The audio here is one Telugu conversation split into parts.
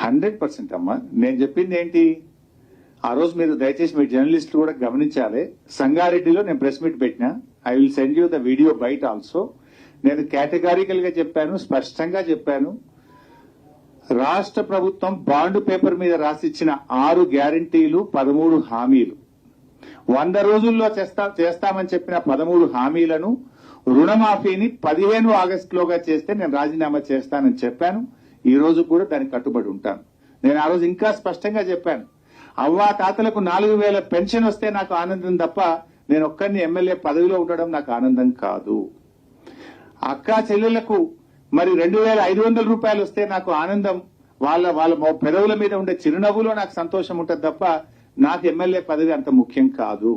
100% అమ్మా. నేను చెప్పింది ఏంటి, ఆ రోజు మీరు దయచేసి మీ జర్నలిస్టులు కూడా గమనించాలి. సంగారెడ్డిలో నేను ప్రెస్ మీట్ పెట్టినా. I will send you the video byte also. నేను కేటగారికల్ గా చెప్పాను, స్పష్టంగా చెప్పాను. రాష్ట్ర ప్రభుత్వం బాండ్ పేపర్ మీద రాసిచ్చిన 6 గ్యారంటీలు, 13 హామీలు, 100 రోజుల్లో చేస్తామని చెప్పిన 13 హామీలను, రుణమాఫీని 15 ఆగస్టులోగా చేస్తే నేను రాజీనామా చేస్తానని చెప్పాను. ఈ రోజు కూడా దానికి కట్టుబడి ఉంటాను. నేను ఆ రోజు ఇంకా స్పష్టంగా చెప్పాను, అవ్వా తాతలకు 4000 పెన్షన్ వస్తే నాకు ఆనందం తప్ప నేను ఒక్కరిని ఎమ్మెల్యే పదవిలో ఉండడం నాకు ఆనందం కాదు. అక్కా చెల్లెళ్లకు మరి 2500 రూపాయలు వస్తే నాకు ఆనందం, వాళ్ళ పెదవుల మీద ఉండే చిరునవ్వులో నాకు సంతోషం ఉంటుంది తప్ప నాకు ఎమ్మెల్యే పదవి అంత ముఖ్యం కాదు.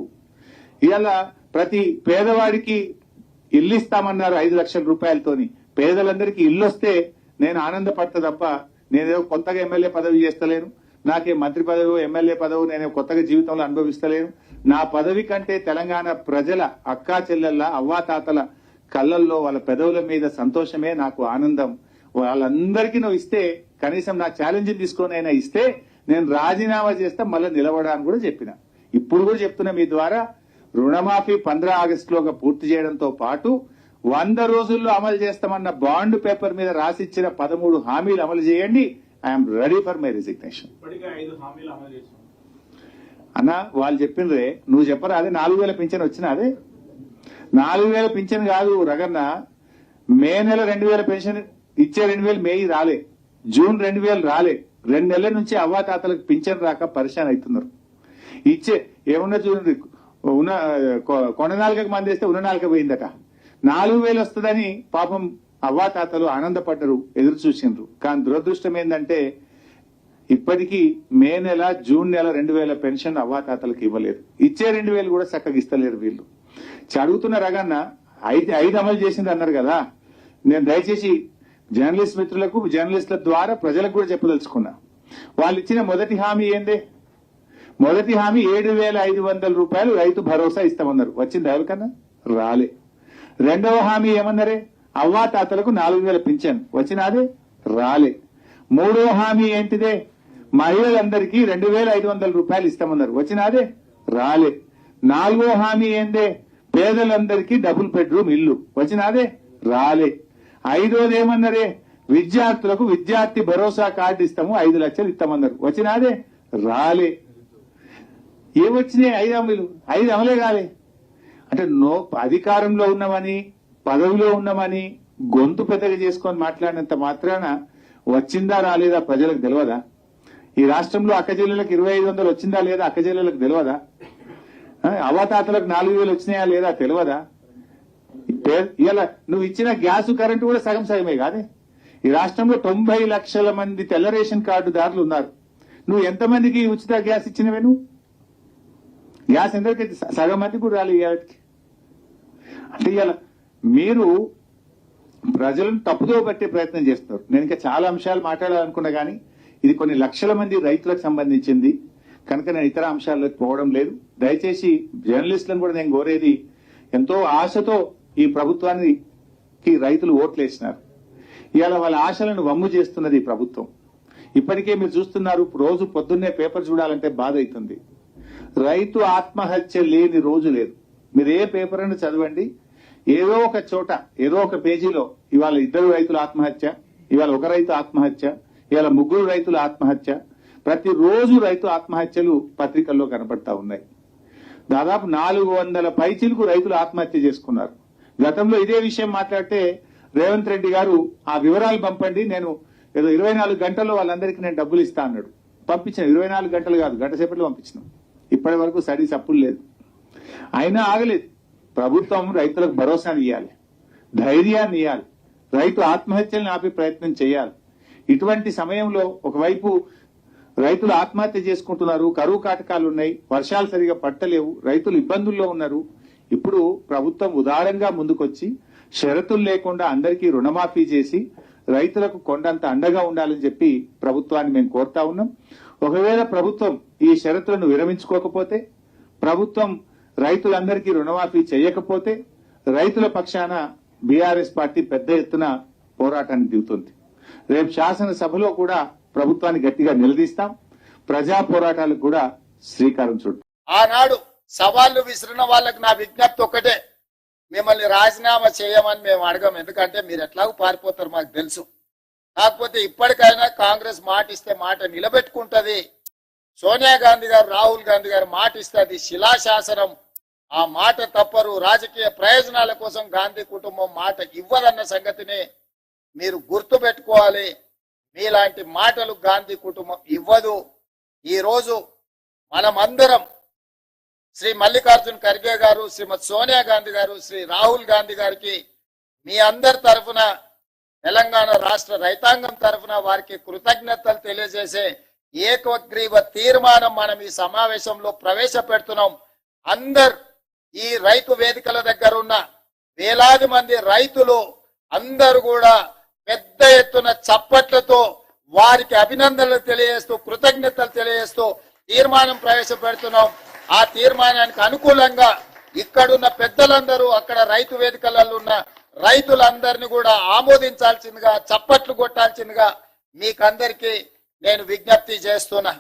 ఇవాళ ప్రతి పేదవాడికి ఇల్లు ఇస్తామన్నారు 5 లక్షల రూపాయలతోని. పేదలందరికీ ఇల్లు వస్తే నేను ఆనందపడతా తప్ప నేనేదో కొత్తగా ఎమ్మెల్యే పదవి చేస్తలేను, నాకే మంత్రి పదవి ఎమ్మెల్యే పదవి నేను కొత్తగా జీవితంలో అనుభవిస్తలేను. నా పదవి కంటే తెలంగాణ ప్రజల అక్కా చెల్లెళ్ళ అవ్వాతాతల కళ్ళల్లో వాళ్ళ పెదవుల మీద సంతోషమే నాకు ఆనందం. వాళ్ళందరికీ నువ్వు ఇస్తే, కనీసం నా ఛాలెంజ్ తీసుకొని అయినా ఇస్తే నేను రాజీనామా చేస్తా, మళ్ళీ నిలబడాలని కూడా చెప్పిన. ఇప్పుడు కూడా చెప్తున్నా మీ ద్వారా, రుణమాఫీ 15 ఆగస్టులోగా పూర్తి చేయడంతో పాటు 100 రోజుల్లో అమలు చేస్తామన్న బాండ్ పేపర్ మీద రాసిచ్చిన 13 హామీలు అమలు చేయండి. I'm ready for my resignation. అన్న వాళ్ళు చెప్పిండ్రే, నువ్వు చెప్పరా? అదే 4000 పింఛన్ వచ్చినా? అదే 4000 పింఛన్ కాదు రగన్న. మే నెల 2000 పెన్షన్ ఇచ్చే 2000 మే రాలే, జూన్ 2000 రాలే. 2 నెలల నుంచి అవ్వాతాతలకు పింఛన్ రాక పరిశాన్ అవుతున్నారు. ఇచ్చే ఏమన్నా చూడండి, ఉన్న కొన 4 మంది వేస్తే ఉన్న 4 పోయిందట. 4000 వస్తుందని పాపం అవ్వాతాతలు ఆనందపడ్డరు, ఎదురు చూసిండ్రు. కానీ దురదృష్టం ఏంటంటే ఇప్పటికీ మే నెల, జూన్ నెల 2000 పెన్షన్ అవ్వాతాతలకు ఇవ్వలేదు. ఇచ్చే 2000 కూడా చక్కగా ఇస్తలేరు వీళ్ళు. అడుగుతున్న రగన్న, 5 అమలు చేసింది అన్నారు కదా. నేను దయచేసి జర్నలిస్ట్ మిత్రులకు, జర్నలిస్టుల ద్వారా ప్రజలకు కూడా చెప్పదలుచుకున్నా. వాళ్ళు ఇచ్చిన మొదటి హామీ ఏందే? మొదటి హామీ 7500 రూపాయలు రైతు భరోసా ఇస్తామన్నారు. వచ్చింది ఎవరికన్నా? రాలే. రెండవ హామీ ఏమన్నారే? అవ్వాతాతలకు 4000 పింఛన్. వచ్చినాదే? రాలే. మూడవ హామీ ఏంటిదే? మహిళలందరికీ 2500 రూపాయలు ఇస్తామన్నారు. వచ్చినాదే? రాలే. నాలుగో హామీ ఏందే? పేదలందరికీ డబుల్ బెడ్రూమ్ ఇల్లు. వచ్చినాదే? రాలే. ఐదోది ఏమన్నారే? విద్యార్థులకు విద్యార్థి భరోసా కార్డు ఇస్తాము, 5 లక్షలు ఇస్తామన్నారు. వచ్చినాదే? రాలే. ఏమొచ్చినాయి? 5 హామీలు, 5 అమలే కాలే. అంటే అధికారంలో ఉన్నామని, పదవిలో ఉన్నామని గొంతు పెద్దగా చేసుకొని మాట్లాడినంత మాత్రాన వచ్చిందా రాలేదా ప్రజలకు తెలియదా? ఈ రాష్ట్రంలో అక్కచెల్లెలకు 2500 వచ్చిందా లేదా అక్కచెల్లెలకు తెలియదా? అవ్వాతాతలకు 4000 వచ్చినాయా లేదా తెలియదా? ఇలా నువ్వు ఇచ్చిన గ్యాస్ కరెంటు కూడా సగం సగమే కాదే. ఈ రాష్ట్రంలో 90 లక్షల మంది తెల్ల రేషన్ కార్డుదారులు ఉన్నారు. నువ్వు ఎంతమందికి ఉచిత గ్యాస్ ఇచ్చినవే? నువ్వు గ్యాస్ ఎంతకైతే సగం మంది కూడా రాలేదు. అంటే ఇలా మీరు ప్రజలను తప్పుదో పట్టే ప్రయత్నం చేస్తున్నారు. నేను ఇంకా చాలా అంశాలు మాట్లాడాలనుకున్నా కానీ ఇది కొన్ని లక్షల మంది రైతులకు సంబంధించింది కనుక నేను ఇతర అంశాల్లోకి పోవడం లేదు. దయచేసి జర్నలిస్టులను కూడా నేను కోరేది, ఎంతో ఆశతో ఈ ప్రభుత్వానికి రైతులు ఓట్లేసినారు. ఇవాళ వాళ్ళ ఆశలను వమ్ము చేస్తున్నది ఈ ప్రభుత్వం. ఇప్పటికే మీరు చూస్తున్నారు, రోజు పొద్దున్నే పేపర్ చూడాలంటే బాధ అవుతుంది. రైతు ఆత్మహత్య లేని రోజు లేదు. మీరు ఏ పేపర్ అని చదవండి, ఏదో ఒక చోట, ఏదో ఒక పేజీలో ఇవాళ 2 రైతుల ఆత్మహత్య, ఇవాళ 1 రైతు ఆత్మహత్య, ఇవాళ 3 రైతుల ఆత్మహత్య. ప్రతిరోజు రైతు ఆత్మహత్యలు పత్రికల్లో కనబడతా ఉన్నాయి. దాదాపు 400 పైచిలకు రైతులు ఆత్మహత్య చేసుకున్నారు. గతంలో ఇదే విషయం మాట్లాడితే రేవంత్ రెడ్డి గారు ఆ వివరాలు పంపండి, నేను ఏదో 24 గంటల్లో వాళ్ళందరికీ నేను డబ్బులు ఇస్తా అన్నాడు. పంపించిన 24 గంటలు కాదు, గంట సేపట్లో పంపించినాం. ఇప్పటి వరకు స్టడీస్ అప్పులు లేదు. అయినా ఆగలేదు. ప్రభుత్వం రైతులకు భరోసాని ఇవ్వాలి, ధైర్యాన్ని ఇవ్వాలి, రైతు ఆత్మహత్యలను ఆపే ప్రయత్నం చేయాలి. ఇటువంటి సమయంలో ఒకవైపు రైతులు ఆత్మహత్య చేసుకుంటున్నారు, కరువు కాటకాలు ఉన్నాయి, వర్షాలు సరిగా పట్టలేవు, రైతులు ఇబ్బందుల్లో ఉన్నారు. ఇప్పుడు ప్రభుత్వం ఉదారంగా ముందుకొచ్చి షరతులు లేకుండా అందరికీ రుణమాఫీ చేసి రైతులకు కొండంత అండగా ఉండాలని చెప్పి ప్రభుత్వాన్ని మేము కోరుతా ఉన్నాం. ఒకవేళ ప్రభుత్వం ఈ షరతులను విరమించుకోకపోతే, ప్రభుత్వం రైతులందరికీ రుణమాఫీ చేయకపోతే రైతుల పక్షాన బీఆర్ఎస్ పార్టీ పెద్ద ఎత్తున పోరాటానికి దిగుతుంది. రేపు శాసనసభలో కూడా ప్రభుత్వాన్ని గట్టిగా నిలదీస్తాం. ప్రజా పోరాటాలకు కూడా శ్రీకారం చుట్టాం. ఆనాడు సవాళ్లు విసిరిన వాళ్ళకి నా విజ్ఞప్తి ఒక్కటే, మిమ్మల్ని రాజీనామా చేయమని మేము అడగం, ఎందుకంటే మీరు ఎట్లాగూ పారిపోతారు మాకు తెలుసు. కాకపోతే ఇప్పటికైనా కాంగ్రెస్ మాట ఇస్తే మాట నిలబెట్టుకుంటది. సోనియా గాంధీ గారు, రాహుల్ గాంధీ గారు మాట ఇస్తే అది శిలాశాసనం. ఆ మాట తప్పరు. రాజకీయ ప్రయోజనాల కోసం గాంధీ కుటుంబం మాట ఇవ్వదన్న సంగతిని మీరు గుర్తు పెట్టుకోవాలి. మీలాంటి మాటలు గాంధీ కుటుంబం ఇవ్వదు. ఈ రోజు మనమందరం శ్రీ మల్లికార్జున్ ఖర్గే గారు, శ్రీమతి సోనియా గాంధీ గారు, శ్రీ రాహుల్ గాంధీ గారికి మీ అందరి తరఫున, తెలంగాణ రాష్ట్ర రైతాంగం తరఫున వారికి కృతజ్ఞతలు తెలియజేసే ఏకగ్రీవ తీర్మానం మనం ఈ సమావేశంలో ప్రవేశపెడుతున్నాం. అందరు ఈ రైతు వేదికల దగ్గర ఉన్న వేలాది మంది రైతులు అందరూ కూడా పెద్ద ఎత్తున చప్పట్లతో వారికి అభినందనలు తెలియజేస్తూ, కృతజ్ఞతలు తెలియజేస్తూ తీర్మానం ప్రవేశపెడుతున్నాం. ఆ తీర్మానానికి అనుకూలంగా ఇక్కడున్న పెద్దలందరూ, అక్కడ రైతు వేదికలలో ఉన్న రైతులందరినీ కూడా ఆమోదించాల్సిందిగా, చప్పట్లు కొట్టాల్సిందిగా మీకందరికీ నేను విజ్ఞప్తి చేస్తున్నా.